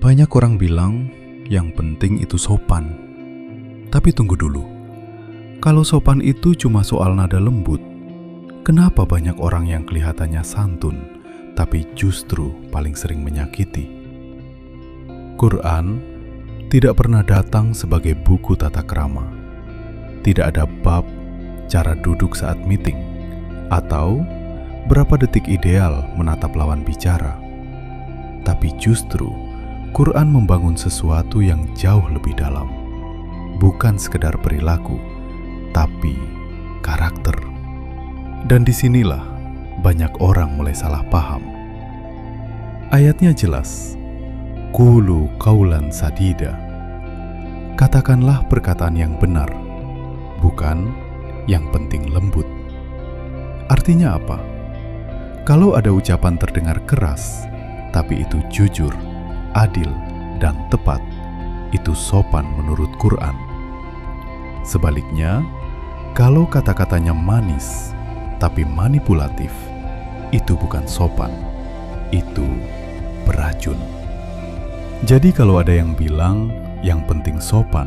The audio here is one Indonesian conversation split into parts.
Banyak orang bilang yang penting itu sopan. Tapi tunggu dulu. Kalau sopan itu cuma soal nada lembut, kenapa banyak orang yang kelihatannya santun, tapi justru paling sering menyakiti? Quran tidak pernah datang sebagai buku tata krama. Tidak ada bab cara duduk saat meeting, atau berapa detik ideal menatap lawan bicara. Tapi justru Quran membangun sesuatu yang jauh lebih dalam. Bukan sekedar perilaku, tapi karakter. Dan disinilah banyak orang mulai salah paham. Ayatnya jelas, Qulu qawlan sadida. Katakanlah perkataan yang benar, bukan yang penting lembut. Artinya apa? Kalau ada ucapan terdengar keras, tapi itu jujur, adil, dan tepat, itu sopan menurut Quran. Sebaliknya, kalau kata-katanya manis, tapi manipulatif, itu bukan sopan, itu beracun. Jadi kalau ada yang bilang, yang penting sopan,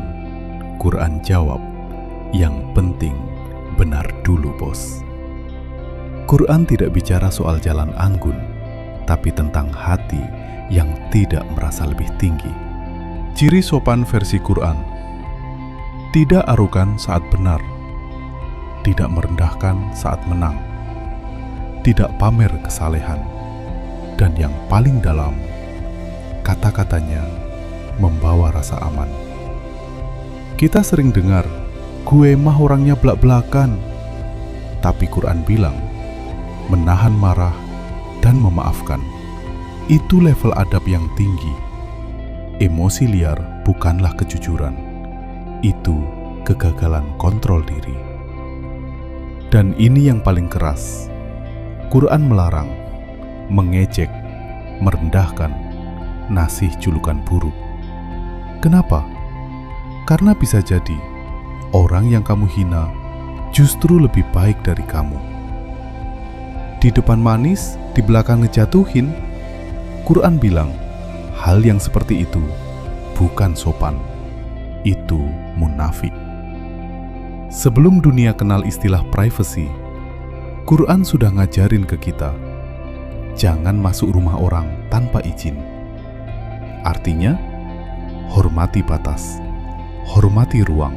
Quran jawab, yang penting benar dulu bos. Quran tidak bicara soal jalan anggun, tapi tentang hati yang tidak merasa lebih tinggi. Ciri sopan versi Quran: tidak arogan saat benar, tidak merendahkan saat menang, tidak pamer kesalehan, dan yang paling dalam, kata-katanya membawa rasa aman. Kita sering dengar, gue mah orangnya belak-belakan, tapi Quran bilang, menahan marah dan memaafkan. Itu level adab yang tinggi. Emosi liar bukanlah kejujuran. Itu kegagalan kontrol diri. Dan ini yang paling keras. Quran melarang mengejek, merendahkan, ngasih julukan buruk. Kenapa? Karena bisa jadi orang yang kamu hina justru lebih baik dari kamu. Di depan manis, di belakang ngejatuhin. Quran bilang, hal yang seperti itu bukan sopan, itu munafik. Sebelum dunia kenal istilah privacy, Quran sudah ngajarin ke kita, jangan masuk rumah orang tanpa izin. Artinya, hormati batas, hormati ruang,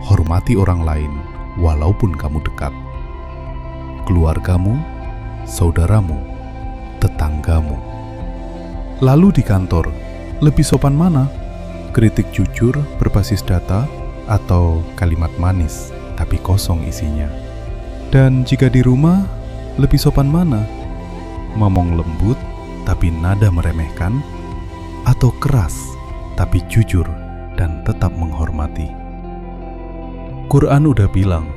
hormati orang lain walaupun kamu dekat. Keluargamu, saudaramu, tetanggamu. Lalu di kantor, lebih sopan mana? Kritik jujur berbasis data atau kalimat manis tapi kosong isinya? Dan jika di rumah, lebih sopan mana? Ngomong lembut tapi nada meremehkan, atau keras tapi jujur dan tetap menghormati? Quran udah bilang,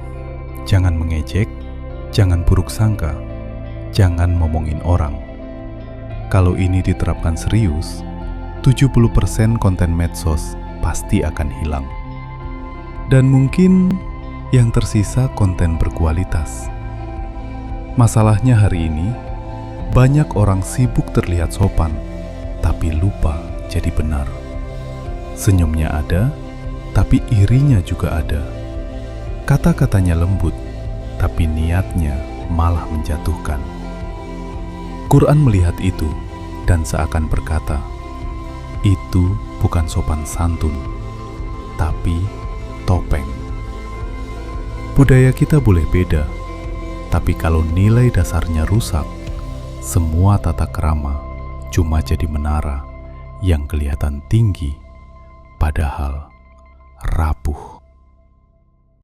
jangan mengejek, jangan buruk sangka, jangan ngomongin orang. Kalau ini diterapkan serius, 70% konten medsos pasti akan hilang. Dan mungkin yang tersisa konten berkualitas. Masalahnya hari ini, banyak orang sibuk terlihat sopan, tapi lupa jadi benar. Senyumnya ada, tapi irinya juga ada. Kata-katanya lembut, tapi niatnya malah menjatuhkan. Quran melihat itu dan seakan berkata, itu bukan sopan santun, tapi topeng. Budaya kita boleh beda, tapi kalau nilai dasarnya rusak, semua tata krama cuma jadi menara yang kelihatan tinggi, padahal rapuh.